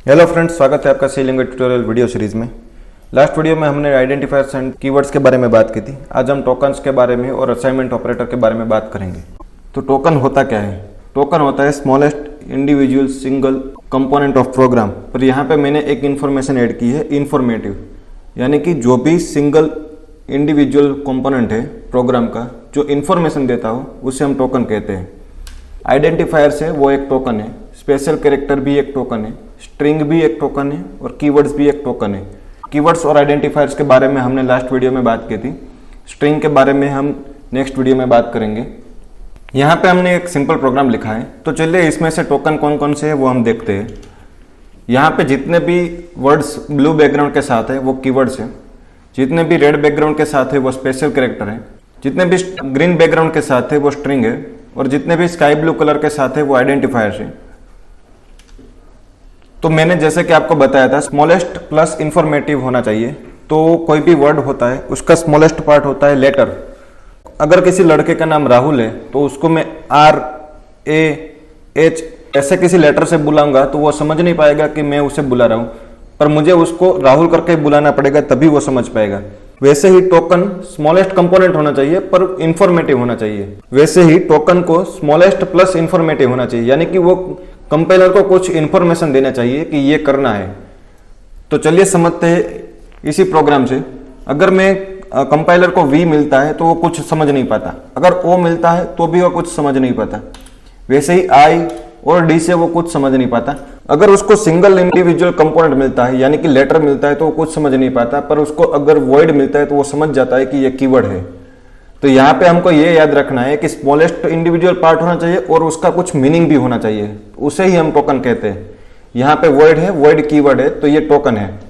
Hello friends, स्वागत है आपका सी लैंग्वेज ट्यूटोरियल वीडियो सीरीज में। लास्ट वीडियो में हमने आइडेंटिफायर्स एंड कीवर्ड्स के बारे में बात की थी। आज हम टोकन्स के बारे में और असाइनमेंट ऑपरेटर के बारे में बात करेंगे। तो टोकन होता क्या है? टोकन होता है smallest individual single component of program. पर यहाँ पे मैंने एक इन्फॉर्मेशन ऐड की है, इन्फॉर्मेटिव, यानी कि जो भी सिंगल इंडिविजुअल कंपोनेंट है प्रोग्राम का जो इन्फॉर्मेशन देता हो उसे हम टोकन कहते हैं। आइडेंटिफायर्स है वो एक टोकन है, स्पेशल कैरेक्टर भी एक टोकन है, स्ट्रिंग भी एक टोकन है और कीवर्ड्स भी एक टोकन है। कीवर्ड्स और आइडेंटिफायर्स के बारे में हमने लास्ट वीडियो में बात की थी। स्ट्रिंग के बारे में हम नेक्स्ट वीडियो में बात करेंगे। यहाँ पे हमने एक सिंपल प्रोग्राम लिखा है, तो चलिए इसमें से टोकन कौन कौन से है वो हम देखते हैं। यहाँ पे जितने भी वर्ड्स ब्लू बैकग्राउंड के साथ है वो कीवर्ड्स है, जितने भी रेड बैकग्राउंड के साथ है वो स्पेशल कैरेक्टर है, जितने भी ग्रीन बैकग्राउंड के साथ है वो स्ट्रिंग है और जितने भी स्काई ब्लू कलर के साथ है वो आइडेंटिफायर्स है। तो मैंने जैसे कि आपको बताया था स्मॉलेस्ट प्लस इंफॉर्मेटिव होना चाहिए। तो कोई भी वर्ड होता है उसका स्मॉलेस्ट पार्ट होता है लेटर। अगर किसी लड़के का नाम राहुल है तो उसको मैं RAH ऐसे किसी लेटर से बुलाऊंगा तो वो समझ नहीं पाएगा कि मैं उसे बुला रहा हूँ, पर मुझे उसको राहुल करके बुलाना पड़ेगा तभी वो समझ पाएगा। वैसे ही टोकन स्मॉलेस्ट कंपोनेंट होना चाहिए पर इंफॉर्मेटिव होना चाहिए। वैसे ही टोकन को स्मॉलेस्ट प्लस इंफॉर्मेटिव होना चाहिए, यानी कि वो कंपाइलर को कुछ इंफॉर्मेशन देना चाहिए कि ये करना है। तो चलिए समझते हैं इसी प्रोग्राम से। अगर मैं कंपाइलर को V मिलता है तो वो कुछ समझ नहीं पाता, अगर O मिलता है तो भी वो कुछ समझ नहीं पाता, वैसे ही I और D से वो कुछ समझ नहीं पाता। अगर उसको सिंगल इंडिविजुअल कंपोनेंट मिलता है यानी कि लेटर मिलता है तो वो कुछ समझ नहीं पाता, पर उसको अगर वॉइड मिलता है तो वो समझ जाता है कि ये कीवर्ड है। तो यहाँ पे हमको ये याद रखना है कि स्मॉलेस्ट इंडिविजुअल पार्ट होना चाहिए और उसका कुछ मीनिंग भी होना चाहिए, उसे ही हम टोकन कहते हैं। यहाँ पे वर्ड है, वर्ड कीवर्ड है, तो ये टोकन है।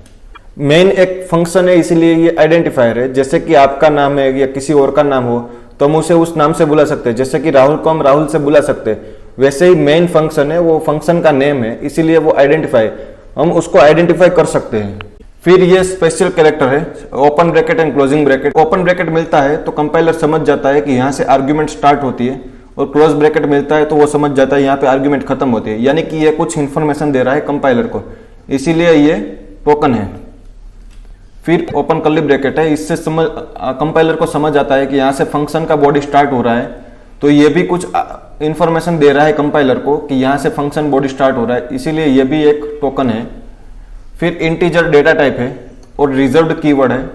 मेन एक फंक्शन है इसीलिए ये आइडेंटिफायर है। जैसे कि आपका नाम है या किसी और का नाम हो तो हम उसे उस नाम से बुला सकते हैं, जैसे कि राहुल को हम राहुल से बुला सकते हैं। वैसे ही मेन फंक्शन है वो फंक्शन का नेम है, इसीलिए वो आइडेंटिफाई, हम उसको आइडेंटिफाई कर सकते हैं। फिर ये स्पेशल कैरेक्टर है, open bracket and closing bracket. Open bracket मिलता है तो कंपाइलर समझ जाता है कि यहाँ से आर्ग्यूमेंट स्टार्ट होती है, और क्लोज ब्रैकेट मिलता है तो वो समझ जाता है यहाँ पे आर्ग्यूमेंट खत्म होती है, यानी कि ये कुछ इन्फॉर्मेशन दे रहा है कंपाइलर को, इसीलिए ये टोकन है। फिर ओपन कर्ली ब्रैकेट है, इससे कंपाइलर को समझ आता है कि यहाँ से फंक्शन का बॉडी स्टार्ट हो रहा है, तो ये भी कुछ इंफॉर्मेशन दे रहा है कंपाइलर को कि यहाँ से फंक्शन बॉडी स्टार्ट हो रहा है, इसीलिए ये भी एक टोकन है। फिर इंटीजर डेटा टाइप है और रिजर्व्ड कीवर्ड है,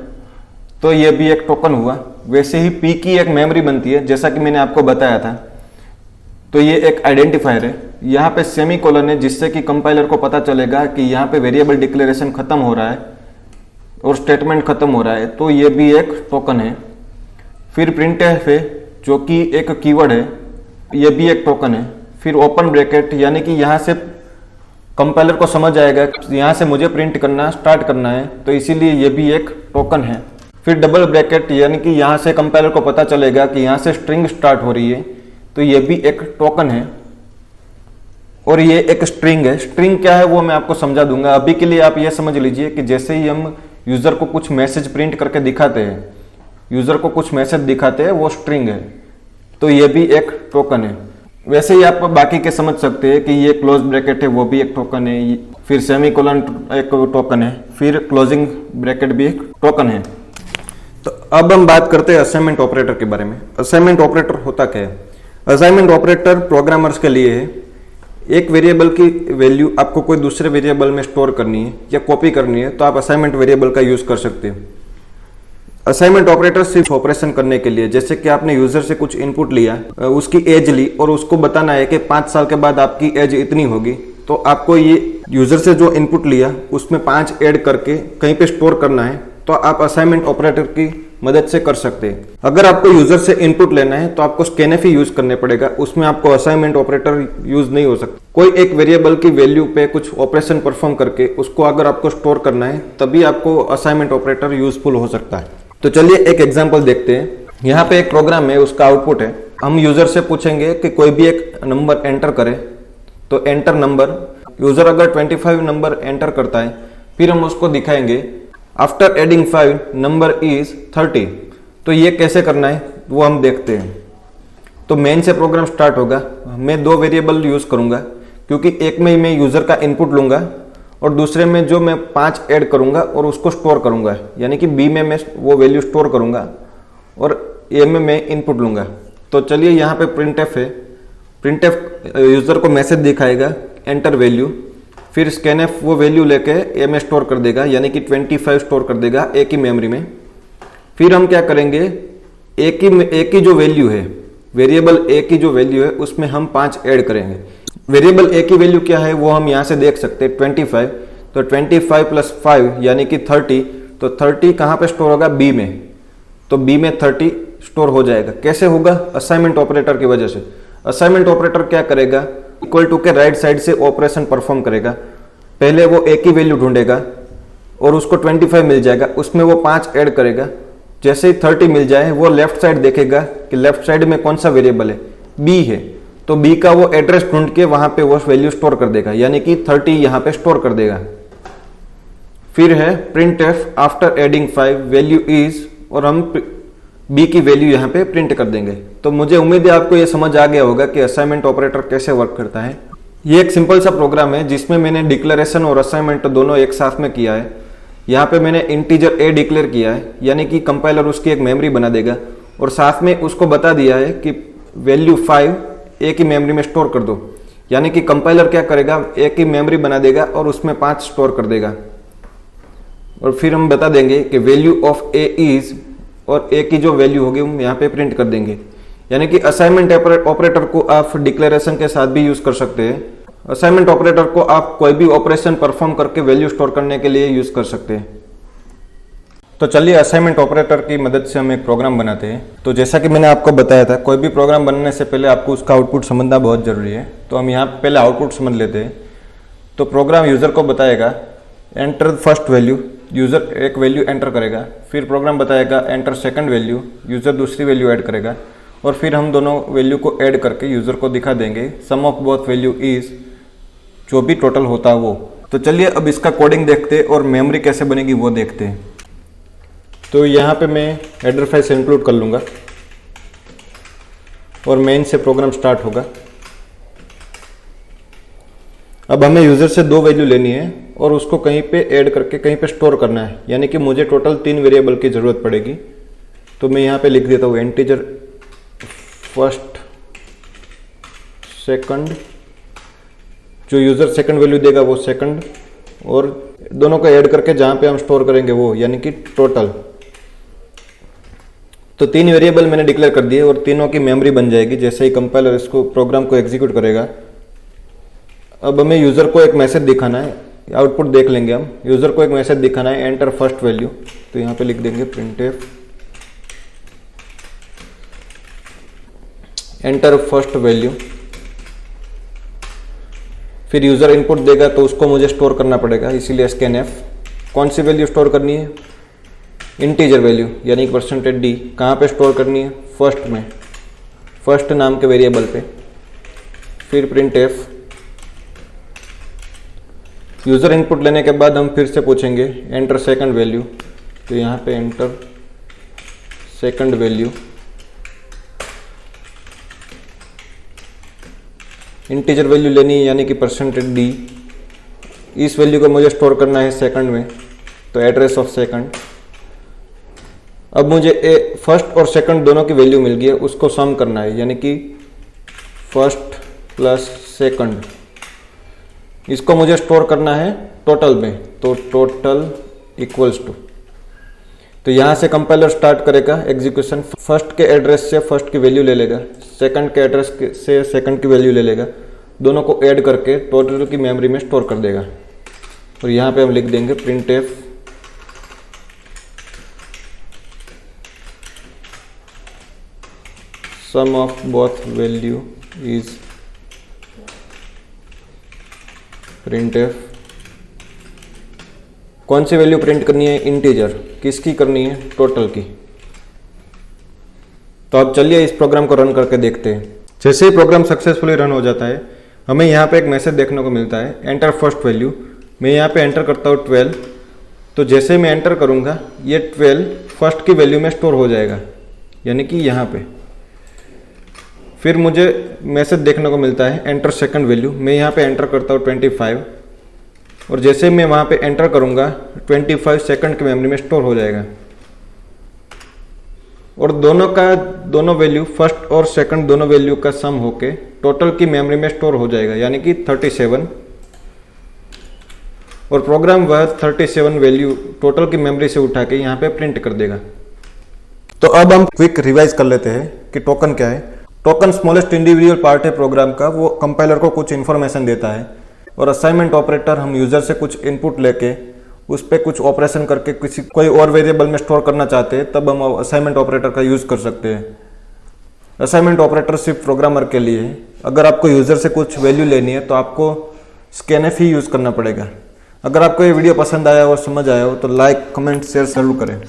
तो ये भी एक टोकन हुआ। वैसे ही P की एक मेमोरी बनती है जैसा कि मैंने आपको बताया था, तो ये एक आइडेंटिफायर है। यहाँ पे सेमीकोलन है जिससे कि कंपाइलर को पता चलेगा कि यहाँ पे वेरिएबल डिक्लेरेशन खत्म हो रहा है और स्टेटमेंट खत्म हो रहा है, तो ये भी एक टोकन है। फिर प्रिंटफ है जो कि एक कीवर्ड है, ये भी एक टोकन है। फिर ओपन ब्रैकेट, यानी कि यहाँ से कंपाइलर को समझ आएगा यहाँ से मुझे प्रिंट करना स्टार्ट करना है, तो इसीलिए ये भी एक टोकन है। फिर डबल ब्रैकेट, यानी कि यहाँ से कंपाइलर को पता चलेगा कि यहाँ से स्ट्रिंग स्टार्ट हो रही है, तो ये भी एक टोकन है। और ये एक स्ट्रिंग है। स्ट्रिंग क्या है वो मैं आपको समझा दूंगा, अभी के लिए आप ये समझ लीजिए कि जैसे ही हम यूजर को कुछ मैसेज प्रिंट करके दिखाते हैं, यूजर को कुछ मैसेज दिखाते हैं, वो स्ट्रिंग है, तो ये भी एक टोकन है। वैसे ही आप बाकी के समझ सकते हैं कि ये क्लोज ब्रैकेट है वो भी एक टोकन है, फिर सेमीकोलन एक टोकन है, फिर क्लोजिंग ब्रैकेट भी एक टोकन है। तो अब हम बात करते हैं असाइनमेंट ऑपरेटर के बारे में। असाइनमेंट ऑपरेटर होता क्या है? असाइनमेंट ऑपरेटर प्रोग्रामर्स के लिए है, एक वेरिएबल की वैल्यू आपको कोई दूसरे वेरिएबल में स्टोर करनी है या कॉपी करनी है तो आप असाइनमेंट वेरिएबल का यूज कर सकते हैं। असाइनमेंट ऑपरेटर सिर्फ ऑपरेशन करने के लिए, जैसे कि आपने यूजर से कुछ इनपुट लिया, उसकी एज ली और उसको बताना है कि 5 साल के बाद आपकी एज इतनी होगी, तो आपको ये यूजर से जो इनपुट लिया उसमें 5 ऐड करके कहीं पे स्टोर करना है, तो आप असाइनमेंट ऑपरेटर की मदद से कर सकते हैं। अगर आपको यूजर से इनपुट लेना है तो आपको स्कैनफ ही यूज करने पड़ेगा, उसमें आपको असाइनमेंट ऑपरेटर यूज नहीं हो सकता। कोई एक वेरिएबल की वैल्यू पे कुछ ऑपरेशन परफॉर्म करके उसको अगर आपको स्टोर करना है तभी आपको असाइनमेंट ऑपरेटर यूजफुल हो सकता है। तो चलिए एक एग्जांपल देखते हैं। यहाँ पे एक प्रोग्राम है, उसका आउटपुट है। हम यूजर से पूछेंगे कि कोई भी एक नंबर एंटर करे, तो एंटर नंबर। यूजर अगर 25 नंबर एंटर करता है, फिर हम उसको दिखाएंगे आफ्टर एडिंग 5 नंबर इज 30। तो ये कैसे करना है वो हम देखते हैं। तो मेन से प्रोग्राम स्टार्ट होगा। मैं 2 वेरिएबल यूज करूंगा क्योंकि एक में ही मैं यूजर का इनपुट लूंगा और दूसरे में जो मैं 5 ऐड करूंगा और उसको स्टोर करूंगा, यानी कि बी में मैं वो वैल्यू स्टोर करूंगा और ए में मैं इनपुट लूंगा। तो चलिए यहाँ पे प्रिंटफ है, प्रिंटफ यूजर को मैसेज दिखाएगा एंटर वैल्यू, फिर स्कैनफ वो वैल्यू लेके ए में स्टोर कर देगा, यानी कि 25 स्टोर कर देगा ए की मेमोरी में। फिर हम क्या करेंगे, ए की जो वैल्यू है, वेरिएबल ए की जो वैल्यू है उसमें हम 5 ऐड करेंगे। वेरिएबल ए की वैल्यू क्या है वो हम यहाँ से देख सकते हैं 25, तो 25 प्लस 5 यानी कि 30, तो 30 कहाँ पे स्टोर होगा, बी में, तो बी में 30 स्टोर हो जाएगा। कैसे होगा, असाइनमेंट ऑपरेटर की वजह से। असाइनमेंट ऑपरेटर क्या करेगा, इक्वल टू के राइट साइड से ऑपरेशन परफॉर्म करेगा। पहले वो ए की वैल्यू ढूंढेगा और उसको 25 मिल जाएगा, उसमें वो 5 ऐड करेगा। जैसे ही 30 मिल जाए वो लेफ्ट साइड देखेगा कि लेफ्ट साइड में कौन सा वेरिएबल है, बी है, तो बी का वो एड्रेस ढूंढ के वहां पे वो वैल्यू स्टोर कर देगा, यानी कि 30 यहाँ पे स्टोर कर देगा। फिर है print F after adding 5 value is, और हम बी की वैल्यू यहाँ पे प्रिंट कर देंगे। तो मुझे उम्मीद है आपको ये समझ आ गया होगा कि असाइनमेंट ऑपरेटर कैसे वर्क करता है। ये एक सिंपल सा प्रोग्राम है जिसमें मैंने डिक्लेरेशन और असाइनमेंट दोनों एक साथ में किया है। यहाँ पे मैंने इंटीजर ए डिक्लेयर किया है, यानी कि कंपाइलर उसकी एक मेमोरी बना देगा, और साथ में उसको बता दिया है कि वैल्यू 5 ए की मेमोरी में स्टोर कर दो, यानी कि कंपाइलर क्या करेगा, ए की मेमोरी बना देगा और उसमें 5 स्टोर कर देगा। और फिर हम बता देंगे कि वैल्यू ऑफ ए इज, और ए की जो वैल्यू होगी हम यहाँ पे प्रिंट कर देंगे। यानी कि असाइनमेंट ऑपरेटर को आप डिक्लेरेशन के साथ भी यूज कर सकते हैं। असाइनमेंट ऑपरेटर को आप कोई भी ऑपरेशन परफॉर्म करके वैल्यू स्टोर करने के लिए यूज कर सकते हैं। तो चलिए असाइनमेंट ऑपरेटर की मदद से हम एक प्रोग्राम बनाते हैं। तो जैसा कि मैंने आपको बताया था, कोई भी प्रोग्राम बनने से पहले आपको उसका आउटपुट समझना बहुत जरूरी है। तो हम यहाँ पहले आउटपुट समझ लेते हैं। तो प्रोग्राम यूजर को बताएगा एंटर फर्स्ट वैल्यू, यूजर एक वैल्यू एंटर करेगा, फिर प्रोग्राम बताएगा एंटर सेकंड वैल्यू, यूजर दूसरी वैल्यू ऐड करेगा, और फिर हम दोनों वैल्यू को ऐड करके यूजर को दिखा देंगे सम ऑफ बोथ वैल्यू इज, जो भी टोटल होता है वो। तो चलिए अब इसका कोडिंग देखते हैं और मेमोरी कैसे बनेगी वो देखते हैं। तो यहाँ पे मैं हेडर फाइल से इंक्लूड कर लूँगा और मेन से प्रोग्राम स्टार्ट होगा। अब हमें यूजर से 2 वैल्यू लेनी है और उसको कहीं पे ऐड करके कहीं पे स्टोर करना है, यानी कि मुझे टोटल 3 वेरिएबल की ज़रूरत पड़ेगी। तो मैं यहाँ पे लिख देता हूँ इंटीजर फर्स्ट सेकंड, जो यूजर सेकंड वैल्यू देगा वो सेकंड, और दोनों को ऐड करके जहाँ पे हम स्टोर करेंगे वो, यानी कि टोटल। तो 3 वेरिएबल मैंने डिक्लेयर कर दिए और तीनों की मेमोरी बन जाएगी जैसे ही कंपाइलर इसको प्रोग्राम को एग्जीक्यूट करेगा। अब हमें यूजर को एक मैसेज दिखाना है, आउटपुट देख लेंगे हम। यूजर को एक मैसेज दिखाना है एंटर फर्स्ट वैल्यू, तो यहाँ पे लिख देंगे प्रिंटफ एंटर फर्स्ट वैल्यू। फिर यूजर इनपुट देगा तो उसको मुझे स्टोर करना पड़ेगा, इसीलिए स्कैनफ। कौन सी वैल्यू स्टोर करनी है, इंटीजर वैल्यू, यानी %d। कहाँ पे स्टोर करनी है, फर्स्ट में, फर्स्ट नाम के वेरिएबल पे। फिर प्रिंटफ। यूजर इनपुट लेने के बाद हम फिर से पूछेंगे एंटर सेकंड वैल्यू, तो यहाँ पे enter second value. Integer value लेनी है, यानी कि %d। इस वैल्यू को मुझे स्टोर करना है सेकंड में, तो एड्रेस ऑफ सेकंड। अब मुझे फर्स्ट और सेकंड दोनों की वैल्यू मिल गई है, उसको सम करना है, यानी कि फर्स्ट प्लस सेकंड। इसको मुझे स्टोर करना है टोटल में, तो टोटल इक्वल्स टू। तो यहाँ से कंपाइलर स्टार्ट करेगा एग्जीक्यूशन। फर्स्ट के एड्रेस से फर्स्ट की वैल्यू ले लेगा, सेकंड के एड्रेस से सेकंड की वैल्यू ले लेगा, दोनों को ऐड करके टोटल की मेमोरी में स्टोर कर देगा। और यहाँ पे हम लिख देंगे printf sum of both value is printf. कौन सी वैल्यू प्रिंट करनी है, इंटीजर। किसकी करनी है, टोटल की। तो अब चलिए इस प्रोग्राम को रन करके देखते हैं। जैसे ही प्रोग्राम सक्सेसफुली रन हो जाता है, हमें यहाँ पे एक मैसेज देखने को मिलता है एंटर फर्स्ट वैल्यू। मैं यहाँ पे एंटर करता हूँ 12। तो जैसे मैं एंटर करूँगा ये 12 फर्स्ट की वैल्यू में स्टोर हो जाएगा, यानी कि यहाँ पे। फिर मुझे मैसेज देखने को मिलता है एंटर सेकंड वैल्यू। मैं यहाँ पे एंटर करता हूँ 25। और जैसे मैं वहाँ पे एंटर करूँगा 25 सेकंड की मेमोरी में स्टोर हो जाएगा। और दोनों वैल्यू फर्स्ट और सेकंड दोनों वैल्यू का सम होके टोटल की मेमोरी में स्टोर हो जाएगा, यानी कि 37। और प्रोग्राम वह 37 वैल्यू टोटल की मेमोरी से उठा के यहाँ पे प्रिंट कर देगा। तो अब हम क्विक रिवाइज कर लेते हैं कि टोकन क्या है। टोकन स्मॉलेस्ट इंडिविजुअल पार्ट है प्रोग्राम का, वो कंपाइलर को कुछ इन्फॉर्मेशन देता है। और असाइनमेंट ऑपरेटर हम यूजर से कुछ इनपुट लेके उस पर कुछ ऑपरेशन करके कोई और वेरिएबल में स्टोर करना चाहते हैं, तब हम असाइनमेंट ऑपरेटर का यूज कर सकते हैं। असाइनमेंट ऑपरेटर सिर्फ प्रोग्रामर के लिए है। अगर आपको यूजर से कुछ वैल्यू लेनी है तो आपको स्कैनफ ही यूज करना पड़ेगा। अगर आपको ये वीडियो पसंद आया और समझ आया हो तो लाइक, कमेंट, शेयर जरूर करें।